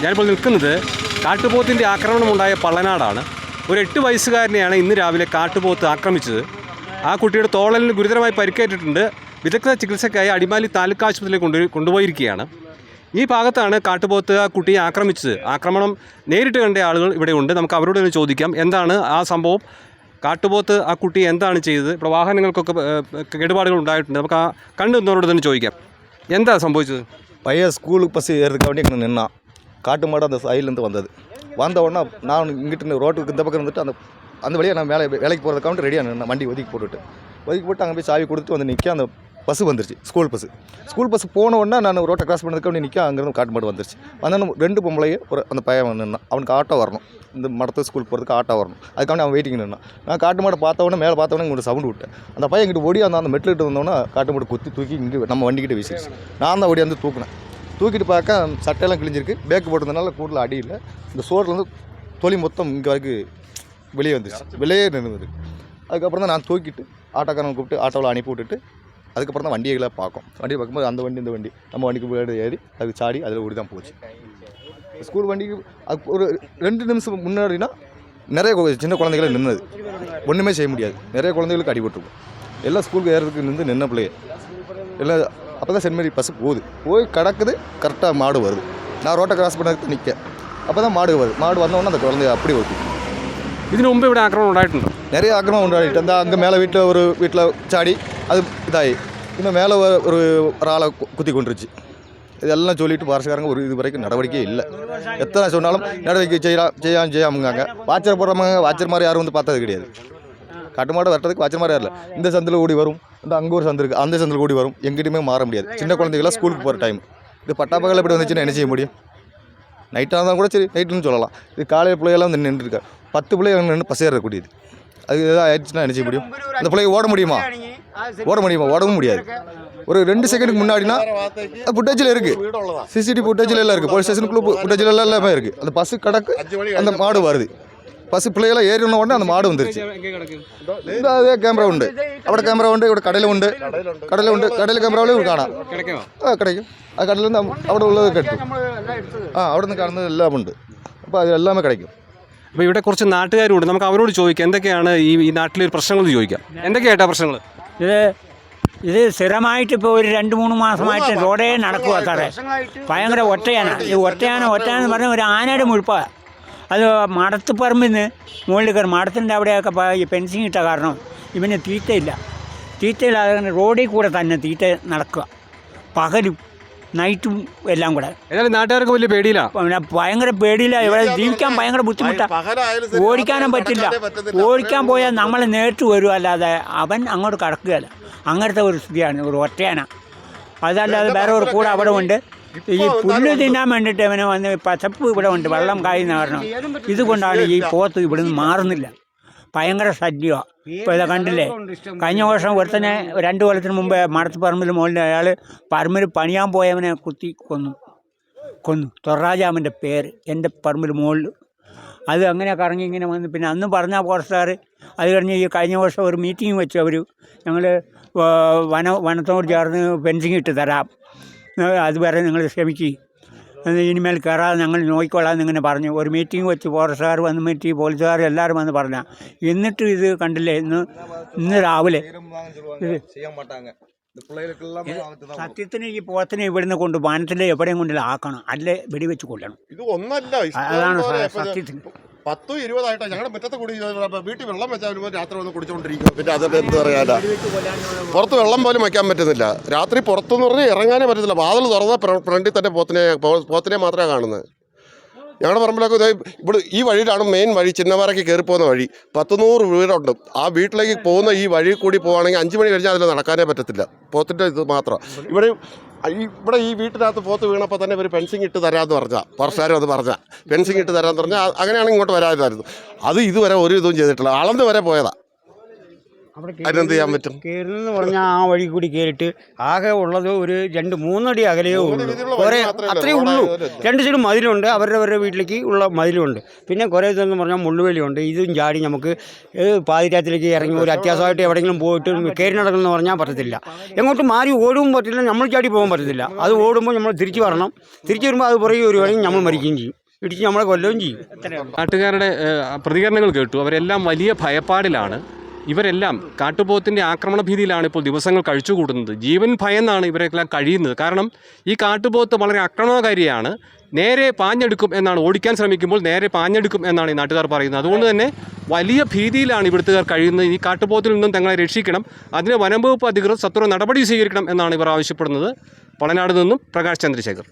ഞാനിപ്പോൾ നിൽക്കുന്നത് കാട്ടുപോത്തിൻ്റെ ആക്രമണമുണ്ടായ പള്ളനാടാണ്. ഒരു 8 വയസ്സുകാരനെയാണ് ഇന്ന് രാവിലെ കാട്ടുപോത്ത് ആക്രമിച്ചത്. ആ കുട്ടിയുടെ തോളലിന് ഗുരുതരമായി പരിക്കേറ്റിട്ടുണ്ട്. വിദഗ്ധ ചികിത്സയ്ക്കായി അടിമാലി താലൂക്ക് ആശുപത്രിയിൽ കൊണ്ടുപോയിരിക്കുകയാണ്. ഈ ഭാഗത്താണ് കാട്ടുപോത്ത് ആ കുട്ടിയെ ആക്രമിച്ചത്. ആക്രമണം നേരിട്ട് കണ്ട ആളുകൾ ഇവിടെ ഉണ്ട്. നമുക്ക് അവരോട് തന്നെ ചോദിക്കാം എന്താണ് ആ സംഭവം, കാട്ടുപോത്ത് ആ കുട്ടി എന്താണ് ചെയ്തത്. ഇവിടെ വാഹനങ്ങൾക്കൊക്കെ കേടുപാടുകൾ ഉണ്ടായിട്ടുണ്ട്. നമുക്ക് ആ കണ്ടുവന്നവരോട് തന്നെ ചോദിക്കാം എന്താ സംഭവിച്ചത്. பையன் ஸ்கூலுக்கு பஸ் ஏறதுக்கு வேண்டி இங்கே நின்னான். காட்டு மாடு அந்த சைட்லேருந்து வந்த உடனே நான் இங்கிட்டு ரோட்டுக்கு இந்த பக்கம் இருந்துட்டு அந்த வழியாக நான் வேலைக்கு போகிறதுக்காக ரெடியாக நின்னேன். வண்டி ஒதுக்கி போட்டு அங்கே போய் சாவி கொடுத்துட்டு வந்து நிற்க அந்த பஸ்ஸு வந்துருச்சு. ஸ்கூல் பஸ் போன உடனே நான் ரோட்டை கிராஸ் பண்ணதுக்கு வேண்டி நிற்க அங்கேருந்து காட்டு மாடு வந்துருச்சு. வந்தோன்னு 2 பொம்பளையே அந்த பையன் நின்னான். அவனுக்கு ஆட்டோ வரணும், இந்த மடத்து ஸ்கூலுக்கு போகிறதுக்கு ஆட்டோ வரணும். அதுக்காண்டி அவன் வெயிட்டிங் நின்னான். நான் காட்டு மாடை பார்த்தவொடனே மேலே பார்த்தவொடனே இங்கே சவுண்டு விட்டேன். அந்த பையன் இங்கிட்டு ஓடி அந்த மெட்டில் வந்தோன்னே காட்டு மாடு தூக்கி இங்கே நம்ம வண்டிக்கிட்ட வீசிடுச்சு. நான் தான் ஓடி வந்து தூக்கிட்டு பார்க்க சட்டையெல்லாம் கிழிஞ்சிருக்கு. பேக்கு போட்டதுனால கூட்டில் அடி இல்லை. இந்த சோர்லேருந்து தொலி மொத்தம் இங்கே வரைக்கும் வெளியே வந்துச்சு, வெளியே நின்றுது. அதுக்கப்புறம் தான் நான் தூக்கிட்டு ஆட்டோக்காரனை கூப்பிட்டு ஆட்டோவில் அனுப்பி விட்டுட்டு அதுக்கப்புறம் தான் வண்டிகளை வண்டியை பார்க்கும்போது அந்த வண்டி இந்த வண்டி நம்ம வண்டிக்கு ஏறி அதுக்கு சாடி அதில் ஓடி தான் போச்சு. ஸ்கூல் வண்டிக்கு அது ஒரு 2 நிமிஷம் முன்னாடினா நிறைய சின்ன குழந்தைகளை நின்றுது, ஒன்றுமே செய்ய முடியாது. நிறைய குழந்தைகளுக்கு அடிபட்டுருக்கும். எல்லாம் ஸ்கூலுக்கு ஏறதுக்கு நின்ன பிள்ளைய எல்லாம். அப்போ தான் சென்ட் மேரி பஸ்ஸு போய் கிடக்குது. கரெக்டாக மாடு வருது. நான் ரோட்டை கிராஸ் பண்ணதுக்கு நிற்க அப்போ தான் மாடு வந்தோடனே அந்த குழந்தைய அப்படி ஓட்டி. ഇതിനു മുമ്പ് ഇവിടെ ആക്രമണം ഉണ്ടായിട്ടുണ്ടോ? நிறைய ஆக்கிரமம் உண்டாகிட்டு அந்த அங்கே மேலே வீட்டில் சாடி அது இதாகி இன்னும் மேலே ஒரு ஆளை குத்தி கொண்டுருச்சு. இதெல்லாம் சொல்லிவிட்டு பாரசக்காரங்க ஒரு இது வரைக்கும் நடவடிக்கையே இல்லை. எத்தனை சொன்னாலும் நடவடிக்கை செய்யாமுங்காங்க. வாட்சர் போடுறவங்க வாட்சர் மாதிரி யாரும் வந்து பார்த்தது கிடையாது. காட்டு மாடு வெட்டுறதுக்கு வாட்சர் மாதிரி யாரில்லை. இந்த சந்தில் ஓடி வரும், இந்த அங்கே ஒரு சந்து இருக்குது, அந்த சந்தில் ஓடி வரும். எங்கிட்டையுமே மாற முடியாது. சின்ன குழந்தைகளாம் ஸ்கூலுக்கு போகிற டைம். இது பட்டாப்பகல் எப்படி வந்துச்சுன்னா என்ன செய்ய முடியும்? நைட்டாக இருந்தால் கூட சரி நைட்டுன்னு சொல்லலாம். இது காலையில் பிள்ளைகள்லாம் வந்து நின்றுருக்கா. 10 பிள்ளைங்க நின்று பஸ் ஏறக்கூடியது. அது எதாவது ஆயிடுச்சுன்னா என்ன செய்ய முடியும்? அந்த பிள்ளைங்க ஓட முடியுமா? ஓடவும் முடியாது. ஒரு 2 செகண்டுக்கு முன்னாடினா ஃபுட்டேஜில் இருக்குது, சிசிடிவி ஃபுட்டேஜில் எல்லாம் இருக்குது, போலீஸ் ஸ்டேஷனுக்குள்ளே ஃபுட்டேஜில் எல்லாமே இருக்குது. அந்த பஸ்ஸு கிடக்கு, அந்த மாடு வருது. பஸ்ஸு பிள்ளைகளாம் ஏறின உடனே அந்த மாடு வந்துருச்சு. இந்த அதே கேமரா உண்டு, അവിടെ கேமரா உண்டு, ഇവിടെ കടയിലുണ്ട്, കടയിൽ கேமராவிലും കാണാം. கிடைக்கும். அது കടയിலேருந்து അവിടെ ഉള്ളത് കിട്ടും. അവിടെ നിന്ന് കാണുന്നത് എല്ലാം ഉണ്ട്. അപ്പോൾ അത് എല്ലാമേ கிடைக்கும். അപ്പോൾ ഇവിടെ കുറച്ച് നാട്ടുകാരുണ്ട്. നമുക്ക് അവരോട് ചോദിക്കാം എന്തൊക്കെയാണ് ഈ നാട്ടിലെ പ്രശ്നങ്ങൾ ചോദിക്കാം. എന്തൊക്കെയായിട്ടാ പ്രശ്നങ്ങൾ? ഇത് സ്ഥിരമായിട്ട് ഇപ്പോൾ ഒരു 2-3 മാസമായിട്ട് റോഡേ നടക്കുക സാറേ. ഭയങ്കര ഒറ്റയാണ്. ഈ ഒറ്റയാന്ന് പറഞ്ഞാൽ ഒരു ആനയുടെ മുഴുപ്പാണ്. അത് മടത്തുപറമ്പിൽ നിന്ന് മുകളിൽ കയറും. മടത്തിൻ്റെ അവിടെയൊക്കെ ഈ ഫെൻസിങ് ഇട്ട കാരണം ഇവന് തീറ്റയില്ലാതെ റോഡിൽ കൂടെ തന്നെ തീറ്റ നടക്കുക, പകലും നൈറ്റും എല്ലാം കൂടെ. ഏതായാലും നാട്ടുകാർക്ക് വലിയ പേടിയിലാണ്, പിന്നെ ഭയങ്കര പേടിയില്ല. ഇവിടെ ജീവിക്കാൻ ഭയങ്കര ബുദ്ധിമുട്ടാണ്. ഓടിക്കാനും പറ്റില്ല. ഓടിക്കാൻ പോയാൽ നമ്മൾ നേരിട്ട് വരും, അല്ലാതെ അവൻ അങ്ങോട്ട് കടക്കുകയല്ല. അങ്ങനത്തെ ഒരു സ്ഥിതിയാണ്. ഒരു ഒറ്റയാന. അതല്ലാതെ വേറെ ഒരു കൂടെ അവിടെ ഉണ്ട്. ഈ പുല്ല് തിന്നാൻ വേണ്ടിയിട്ട് അവനെ വന്ന് പച്ചപ്പ് ഇവിടെ ഉണ്ട്, വെള്ളം കായുന്ന കാരണം. ഇതുകൊണ്ടാണ് ഈ പോത്ത് ഇവിടുന്ന് മാറുന്നില്ല. ഭയങ്കര ശല്യമാണ്. ഇപ്പോൾ ഇതാ കണ്ടില്ലേ, കഴിഞ്ഞ വർഷം ഒരുത്തനെ 2 കൊല്ലത്തിന് മുമ്പ് മടത്തുപറമ്പിൽ മുകളിൽ അയാൾ പറമ്പിൽ പണിയാൻ പോയവനെ കുത്തി കൊന്നു. തൊറാജാമിൻ്റെ പേര് എൻ്റെ പറമ്പിൽ മുകളിൽ. അത് അങ്ങനെ കറങ്ങി ഇങ്ങനെ വന്ന് പിന്നെ അന്ന് പറഞ്ഞ ഫോറസ്റ്റുകാർ അത് കഴിഞ്ഞ് ഈ കഴിഞ്ഞ വർഷം ഒരു മീറ്റിംഗ് വെച്ച് അവർ ഞങ്ങൾ വനത്തോട് ചേർന്ന് ഫെൻസിങ് ഇട്ട് തരാം, അതുവരെ നിങ്ങൾ ശ്രമിക്കുക, ഇനിമേൽ കയറാതെ ഞങ്ങൾ നോക്കിക്കൊള്ളാമെന്ന് ഇങ്ങനെ പറഞ്ഞു. ഒരു മീറ്റിംഗ് വെച്ച് ഫോറസ്റ്റുകാർ വന്ന് മീറ്റി, പോലീസുകാർ എല്ലാവരും വന്ന് പറഞ്ഞ. എന്നിട്ട് ഇത് കണ്ടില്ലേ, ഇന്ന് രാവിലെ സത്യത്തിന് ഈ പോത്തിനെ ഇവിടുന്ന് കൊണ്ട് വനത്തിൽ എവിടെയും കൊണ്ടില്ല ആക്കണം, അല്ലേ വെടിവെച്ച് കൊല്ലണം. അതാണ് സത്യത്തിന്. 10-20 ഞങ്ങളുടെ മുറ്റത്ത് കൂടി വീട്ടിൽ വെള്ളം വെച്ചാൽ രാത്രി വന്ന് കുടിച്ചുകൊണ്ടിരിക്കും. പിന്നെ അതൊക്കെ എന്ത് പറയാനാ, പുറത്ത് വെള്ളം പോലും വയ്ക്കാൻ പറ്റുന്നില്ല. രാത്രി പുറത്തുനിന്ന് പറഞ്ഞാൽ ഇറങ്ങാനേ പറ്റത്തില്ല. വാതിൽ തുറന്നാൽ ഫ്രണ്ടിൽ തന്നെ പോത്തിനെ മാത്രമേ കാണുന്നത്. ഞങ്ങളുടെ പറമ്പിലൊക്കെ ഇവിടെ ഈ വഴിയിലാണ് മെയിൻ വഴി, ചിന്നവരയ്ക്ക് കയറിപ്പോകുന്ന വഴി. 100-100 വീടുണ്ട്. ആ വീട്ടിലേക്ക് പോകുന്ന ഈ വഴി കൂടി പോവുകയാണെങ്കിൽ 5 മണി കഴിഞ്ഞാൽ അതിൽ നടക്കാനേ പറ്റത്തില്ല. പോത്തിൻ്റെ ഇത് മാത്രം. ഇവിടെ ഈ വീട്ടിനകത്ത് പോത്ത് വീണപ്പോൾ തന്നെ ഒരു ഫെൻസിങ് ഇട്ട് തരാമെന്ന് പറഞ്ഞാൽ, ഫോറസ്റ്റുകാരും അത് പറഞ്ഞാൽ ഫെൻസിങ് ഇട്ട് തരാമെന്ന് പറഞ്ഞാൽ അങ്ങനെയാണെങ്കിൽ ഇങ്ങോട്ട് വരാമായിരുന്നു. അത് ഇതുവരെ ഒരു ഇതും ചെയ്തിട്ടില്ല. അളന്ന് വരെ പോയതാണ്. അതിനെന്ത് ചെയ്യാൻ പറ്റും? കയറുന്നെന്ന് പറഞ്ഞാൽ ആ വഴി കൂടി കയറിയിട്ട് ആകെ ഉള്ളത് ഒരു 2-3 അടി അകലെയേ ഉള്ളൂ. കുറേ അത്രയേ ഉള്ളൂ. 2 സൈഡും മതിലുണ്ട്, അവരുടെ വീട്ടിലേക്ക് ഉള്ള മതിലുണ്ട്. പിന്നെ കുറേ ഇതെന്ന് പറഞ്ഞാൽ മുള്ളുവേലിയുണ്ട്. ഇതും ചാടി നമുക്ക് പാതിരാത്തിലേക്ക് ഇറങ്ങി ഒരു അത്യാവശ്യമായിട്ട് എവിടെയെങ്കിലും പോയിട്ട് കയറി നടക്കണമെന്ന് പറഞ്ഞാൽ പറ്റത്തില്ല. എങ്ങോട്ടും മാറി ഓടും പറ്റില്ല, നമ്മൾ ചാടി പോകാൻ പറ്റത്തില്ല. അത് ഓടുമ്പോൾ നമ്മൾ തിരിച്ചു വരണം. തിരിച്ചു വരുമ്പോൾ അത് പുറകെ വരുവാണെങ്കിൽ നമ്മൾ മരിക്കുകയും ചെയ്യും, ഇടിച്ച് നമ്മളെ കൊല്ലുകയും ചെയ്യും. നാട്ടുകാരുടെ പ്രതികരണങ്ങൾ കേട്ടു. അവരെല്ലാം വലിയ ഭയപ്പാടിലാണ്. ഇവരെല്ലാം കാട്ടുപോത്തിൻ്റെ ആക്രമണ ഭീതിയിലാണ് ഇപ്പോൾ ദിവസങ്ങൾ കഴിച്ചുകൂട്ടുന്നത്. ജീവൻ ഭയന്നാണ് ഇവരെല്ലാം കഴിയുന്നത്. കാരണം ഈ കാട്ടുപോത്ത് വളരെ ആക്രമണകാരിയാണ്. നേരെ പാഞ്ഞെടുക്കും എന്നാണ്, ഓടിക്കാൻ ശ്രമിക്കുമ്പോൾ നേരെ പാഞ്ഞെടുക്കും എന്നാണ് ഈ നാട്ടുകാർ പറയുന്നത്. അതുകൊണ്ട് തന്നെ വലിയ ഭീതിയിലാണ് ഇവിടുത്തുകാർ കഴിയുന്നത്. ഈ കാട്ടുപോത്തിൽ നിന്നും തങ്ങളെ രക്ഷിക്കണം, അതിന് വനം വകുപ്പ് അധികൃതർ സത്വര നടപടി സ്വീകരിക്കണം എന്നാണ് ഇവർ ആവശ്യപ്പെടുന്നത്. പളനാട് നിന്നും പ്രകാശ് ചന്ദ്രശേഖർ.